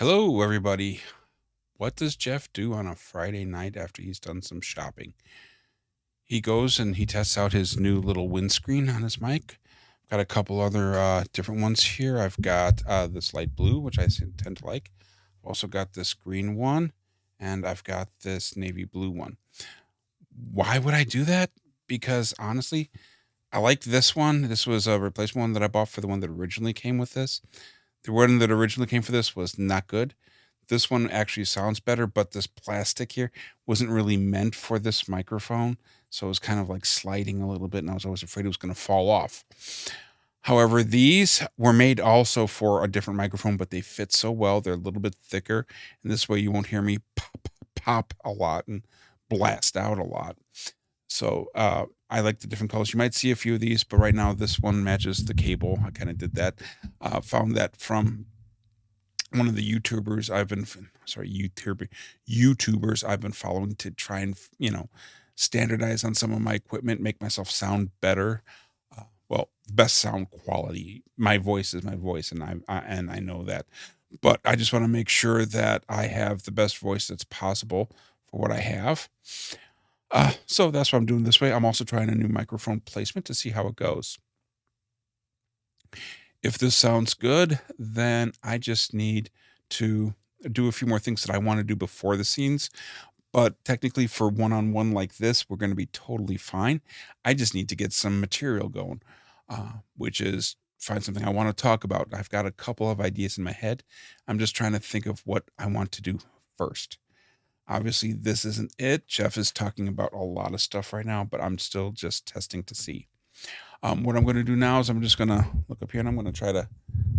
Hello, everybody. What does Jeff do on a Friday night after he's done some shopping? He goes and he tests out his new little windscreen on his mic. I've got a couple other different ones here. I've got this light blue, which tend to like. I've also got this green one, and I've got this navy blue one. Why would I do that? Because honestly, I like this one. This was a replacement one that I bought for the one that originally came with this. The one that originally came for this was not good. This one actually sounds better, but this plastic here wasn't really meant for this microphone. So it was kind of like sliding a little bit, and I was always afraid it was going to fall off. However, these were made also for a different microphone, but they fit so well. They're a little bit thicker, and this way you won't hear me pop a lot and blast out a lot. So I like the different colors. You might see a few of these, but right now this one matches the cable. I kind of did that. Found that from one of the YouTubers I've been following to try and standardize on some of my equipment, make myself sound better. Well, best sound quality. My voice is my voice, and I know that. But I just want to make sure that I have the best voice that's possible for what I have. So that's what I'm doing this way. I'm also trying a new microphone placement to see how it goes. If this sounds good, then I just need to do a few more things that I want to do before the scenes. But technically, for one on one like this, we're going to be totally fine. I just need to get some material going, which is find something I want to talk about. I've got a couple of ideas in my head. I'm just trying to think of what I want to do first. Obviously, this isn't it. Jeff is talking about a lot of stuff right now, but I'm still just testing to see. What I'm going to do now is I'm just going to look up here and I'm going to try to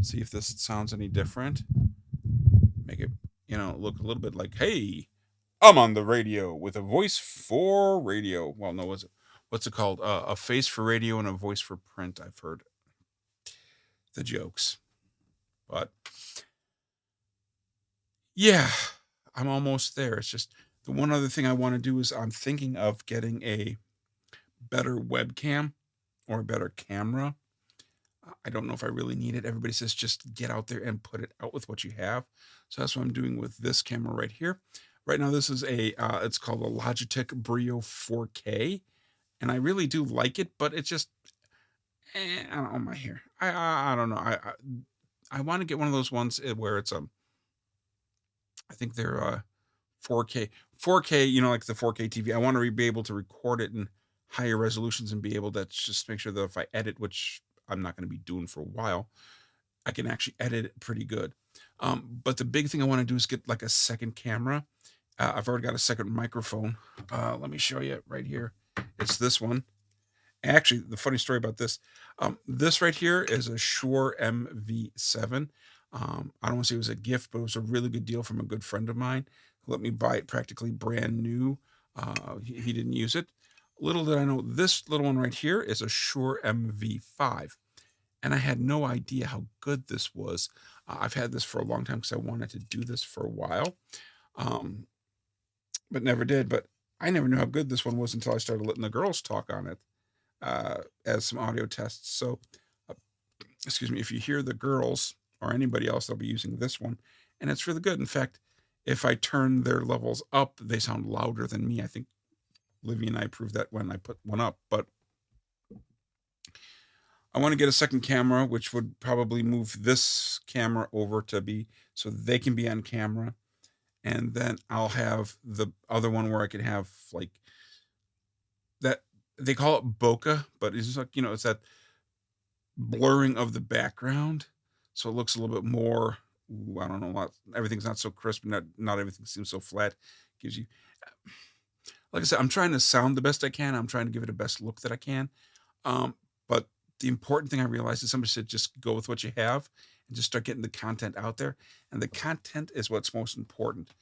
see if this sounds any different. Make it, look a little bit like, hey, I'm on the radio with a voice for radio. Well, no, what's it called? A face for radio and a voice for print. I've heard the jokes, but yeah, I'm almost there. It's just the one other thing I want to do is I'm thinking of getting a better webcam or a better camera. I don't know if I really need it. Everybody says just get out there and put it out with what you have. So that's what I'm doing with this camera right here. Right now, this is it's called a Logitech Brio 4K, and I really do like it, but it's just, I don't know my hair. I don't know. I want to get one of those ones where it's I think they're 4K 4K. Like the 4K TV. I want to be able to record it in higher resolutions and be able to just make sure that if I edit, which I'm not going to be doing for a while, I can actually edit it pretty good. But the big thing I want to do is get like a second camera. I've already got a second microphone. Let me show you right here. It's this one. Actually, the funny story about this right here is a Shure MV7. I don't want to say it was a gift, but it was a really good deal from a good friend of mine who let me buy it practically brand new. He didn't use it. Little did I know, this little one right here is a Shure MV5. And I had no idea how good this was. I've had this for a long time because I wanted to do this for a while, um, but never did. But I never knew how good this one was until I started letting the girls talk on it as some audio tests. So, uh, excuse me, if you hear the girls or anybody else, they'll be using this one, and it's really good. In fact, if I turn their levels up, they sound louder than me. I think Livy and I proved that when I put one up. But I want to get a second camera, which would probably move this camera over to be so they can be on camera. And then I'll have the other one where I could have like that. They call it bokeh, but it's just like, it's that blurring of the background. So it looks a little bit more, I don't know, everything's not so crisp. Not everything seems so flat. Gives you, like I said, I'm trying to sound the best I can. I'm trying to give it the best look that I can. But the important thing I realized is somebody said just go with what you have and just start getting the content out there. And the content is what's most important.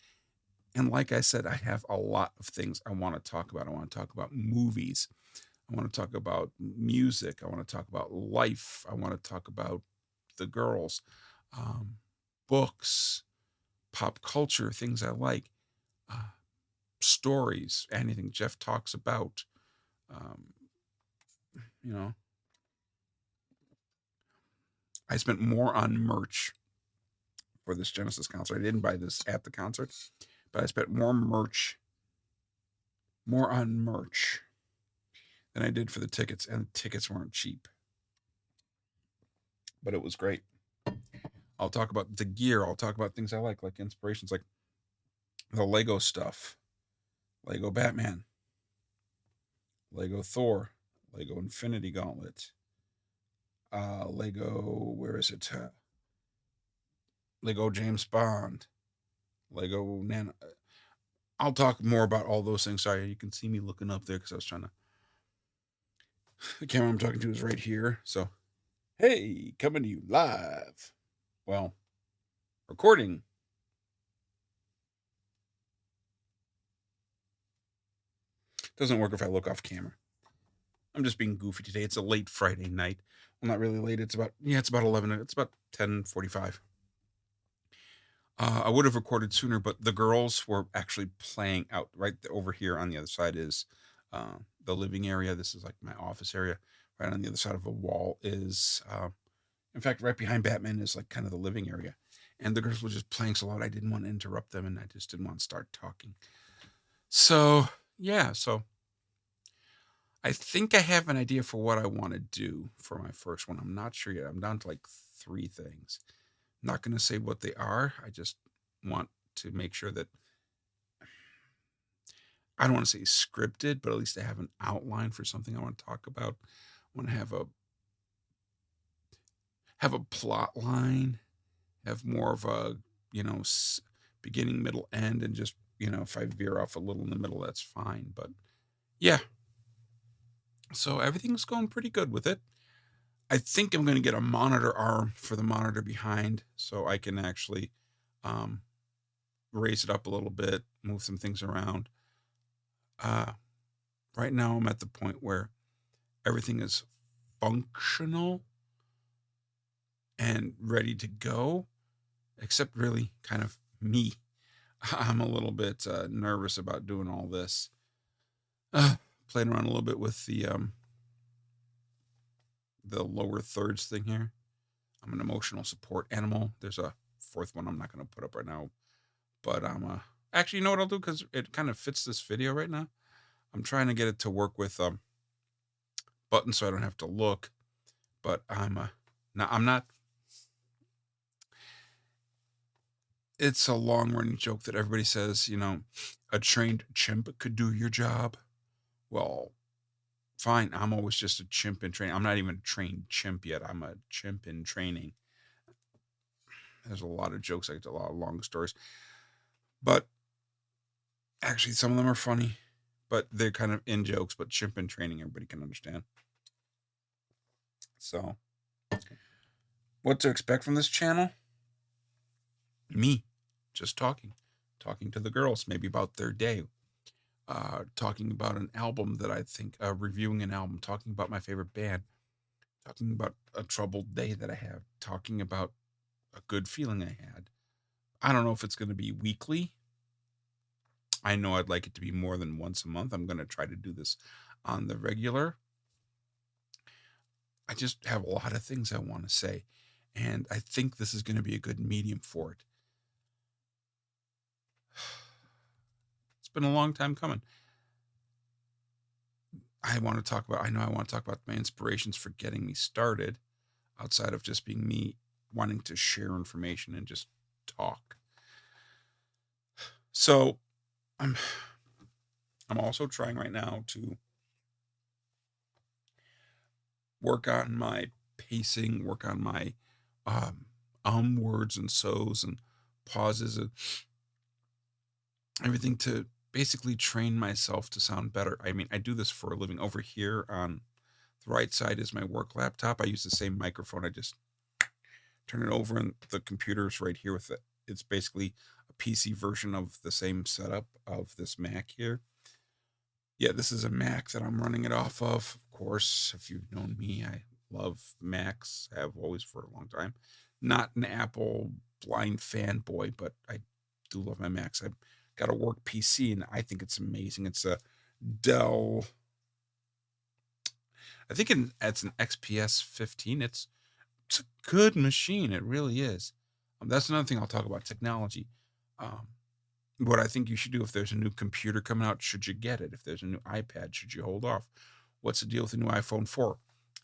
And like I said, I have a lot of things I want to talk about. I want to talk about movies. I want to talk about music. I want to talk about life. I want to talk about the girls, um, books, pop culture, things I like, uh, stories, anything Jeff talks about. Um, you know, I spent more on merch for this Genesis concert. I didn't buy this at the concert, but I spent more on merch than I did for the tickets, and the tickets weren't cheap, but it was great. I'll talk about the gear. I'll talk about things I like inspirations, like the Lego stuff, Lego Batman, Lego Thor, Lego Infinity Gauntlet, Lego, where is it? Lego James Bond, Lego Nano. I'll talk more about all those things. Sorry, you can see me looking up there because I was trying to. The camera I'm talking to is right here. So, hey, coming to you live. Well, recording. Doesn't work if I look off camera. I'm just being goofy today. It's a late Friday night. Well, not really late. It's about 11. It's about 10:45. I would have recorded sooner, but the girls were actually playing out right over here. On the other side is the living area. This is like my office area. Right on the other side of a wall is, in fact, right behind Batman is like kind of the living area. And the girls were just playing so loud, I didn't want to interrupt them, and I just didn't want to start talking. So, yeah, so I think I have an idea for what I want to do for my first one. I'm not sure yet. I'm down to like 3 things. I'm not going to say what they are. I just want to make sure that I don't want to say scripted, but at least I have an outline for something I want to talk about. I want to have a plot line, have more of a, beginning, middle, end, and just, if I veer off a little in the middle, that's fine. But yeah, so everything's going pretty good with it. I think I'm going to get a monitor arm for the monitor behind so I can actually raise it up a little bit, move some things around. Right now, I'm at the point where everything is functional and ready to go, except really kind of me. I'm a little bit nervous about doing all this. Playing around a little bit with the lower thirds thing here. I'm an emotional support animal. There's a 4th one I'm not going to put up right now, but I'm actually, you know what I'll do, because it kind of fits this video right now. I'm trying to get it to work with buttons so I don't have to look, but I'm not. It's a long running joke that everybody says, a trained chimp could do your job. Well, fine. I'm always just a chimp in training. I'm not even a trained chimp yet. I'm a chimp in training. There's a lot of jokes, like a lot of long stories, but actually some of them are funny, but they're kind of in jokes. But chimp in training, everybody can understand. So, what to expect from this channel? Me, just talking to the girls, maybe about their day, talking about an album that I think, reviewing an album, talking about my favorite band, talking about a troubled day that I have, talking about a good feeling I had. I don't know if it's going to be weekly. I know I'd like it to be more than once a month. I'm going to try to do this on the regular. I just have a lot of things I want to say, and I think this is going to be a good medium for it. It's been a long time coming. I want to talk about my inspirations for getting me started, outside of just being me wanting to share information and just talk. So I'm also trying right now to work on my pacing, work on my words and so's and pauses and everything, to basically train myself to sound better. I mean, I do this for a living. Over here on the right side is my work laptop. I use the same microphone. I just turn it over, and the computer's right here with it. It's basically a PC version of the same setup of this Mac here. Yeah, this is a Mac that I'm running it off of. Of course, if you've known me, I love Macs, have always for a long time. Not an Apple blind fanboy, but I do love my Macs. I've got a work PC, and I think it's amazing. It's a Dell. I think it's an XPS 15. It's a good machine. It really is. That's another thing I'll talk about technology. Um, what I think you should do if there's a new computer coming out, should you get it? If there's a new iPad, should you hold off? What's the deal with the new iPhone 4?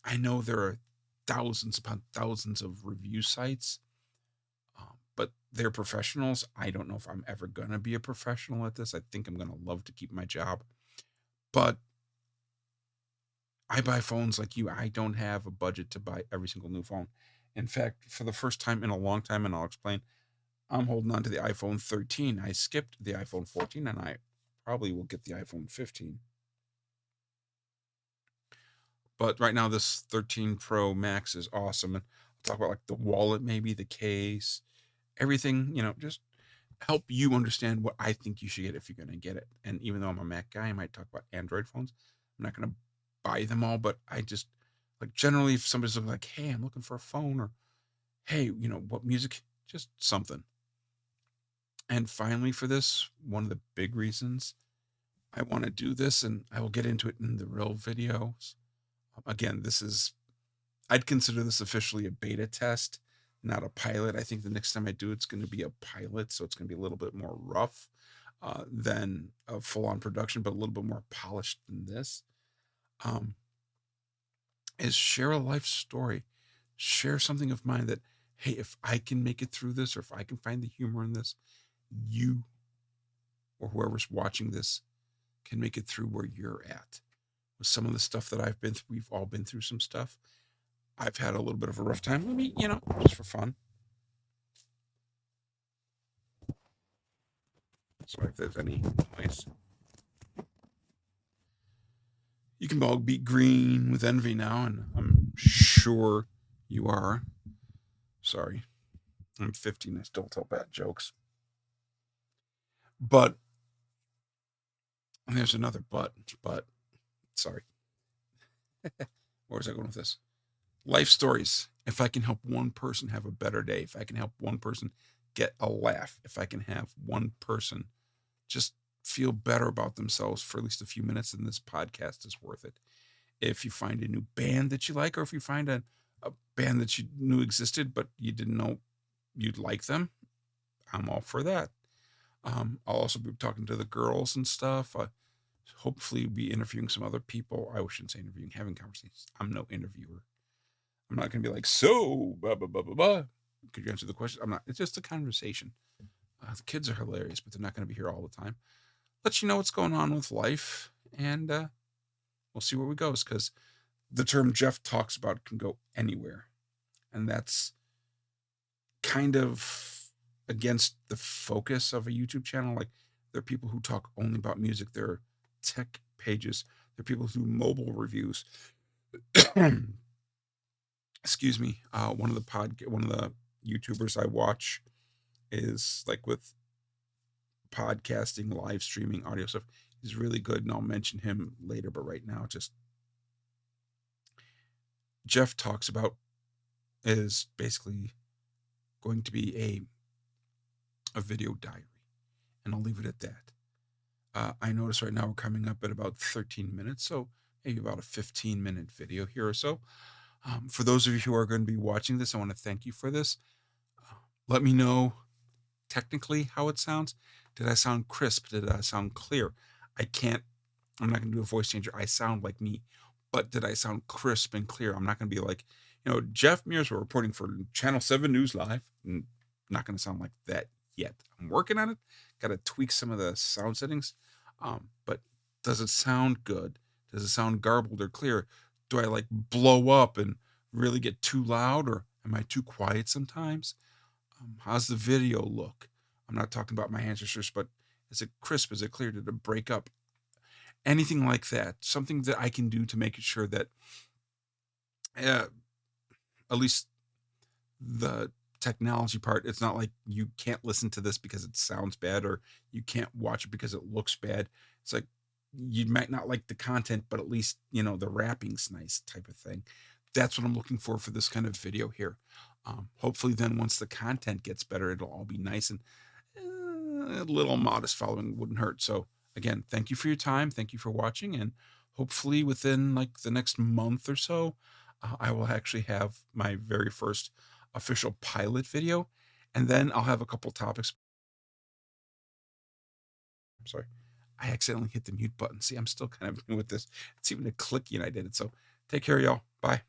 I know there are thousands upon thousands of review sites, but they're professionals. I don't know if I'm ever going to be a professional at this. I think I'm going to love to keep my job. But I buy phones like you. I don't have a budget to buy every single new phone. In fact, for the first time in a long time, and I'll explain, I'm holding on to the iPhone 13. I skipped the iPhone 14 and I probably will get the iPhone 15. But right now, this 13 Pro Max is awesome. And I'll talk about like the wallet, maybe the case, everything, just help you understand what I think you should get if you're going to get it. And even though I'm a Mac guy, I might talk about Android phones. I'm not going to buy them all, but I just like generally if somebody's looking like, hey, I'm looking for a phone, or hey, what music, just something. And finally, for this, one of the big reasons I want to do this, and I will get into it in the real videos. Again, I'd consider this officially a beta test, not a pilot. I think the next time I do it's going to be a pilot, so it's going to be a little bit more rough than a full on production, but a little bit more polished than this. Um, is share a life story, share something of mine that, hey, if I can make it through this, or if I can find the humor in this, you or whoever's watching this can make it through where you're at. With some of the stuff that I've been through, we've all been through some stuff. I've had a little bit of a rough time. Let me, just for fun. Sorry if there's any noise. You can all be green with envy now, and I'm sure you are. Sorry. I'm 15. I still tell bad jokes. But, and there's another but, sorry. Where was I going with this? Life stories. If I can help one person have a better day, if I can help one person get a laugh, if I can have one person just feel better about themselves for at least a few minutes, then this podcast is worth it. If you find a new band that you like, or if you find a band that you knew existed but you didn't know you'd like them, I'm all for that. I'll also be talking to the girls and stuff. Hopefully, be interviewing some other people. I shouldn't say interviewing, having conversations. I'm no interviewer. I'm not going to be like, so, blah, blah, blah, blah, blah. Could you answer the question? I'm not. It's just a conversation. The kids are hilarious, but they're not going to be here all the time. Let you know what's going on with life, and we'll see where we goes, because the term Jeff talks about can go anywhere. And that's kind of against the focus of a YouTube channel. Like, there are people who talk only about music. There are tech pages. There are people who do mobile reviews. Excuse me. One of the YouTubers I watch is like with podcasting, live streaming, audio stuff. He's really good, and I'll mention him later. But right now, just Jeff talks about is basically going to be a video diary, and I'll leave it at that. I notice right now we're coming up at about 13 minutes, so maybe about a 15-minute video here or so. For those of you who are going to be watching this, I want to thank you for this. Let me know technically how it sounds. Did I sound crisp? Did I sound clear? I'm not going to do a voice changer. I sound like me. But did I sound crisp and clear? I'm not going to be like, Jeff Mears, we're reporting for Channel 7 News Live. Not going to sound like that yet. I'm working on it. Got to tweak some of the sound settings. But does it sound good? Does it sound garbled or clear? Do I like blow up and really get too loud, or am I too quiet sometimes? How's the video look? I'm not talking about my ancestors, but is it crisp? Is it clear? Did it break up? Anything like that. Something that I can do to make it sure that at least the technology part, it's not like you can't listen to this because it sounds bad, or you can't watch it because it looks bad. It's like you might not like the content, but at least, the wrapping's nice, type of thing. That's what I'm looking for this kind of video here. Hopefully then once the content gets better, it'll all be nice, and a little modest following wouldn't hurt. So again, thank you for your time. Thank you for watching. And hopefully within like the next month or so, I will actually have my very first official pilot video. and then I'll have a couple topics. I'm sorry. I accidentally hit the mute button. See, I'm still kind of new with this. It's even a clicky and I did it. So take care, y'all. Bye.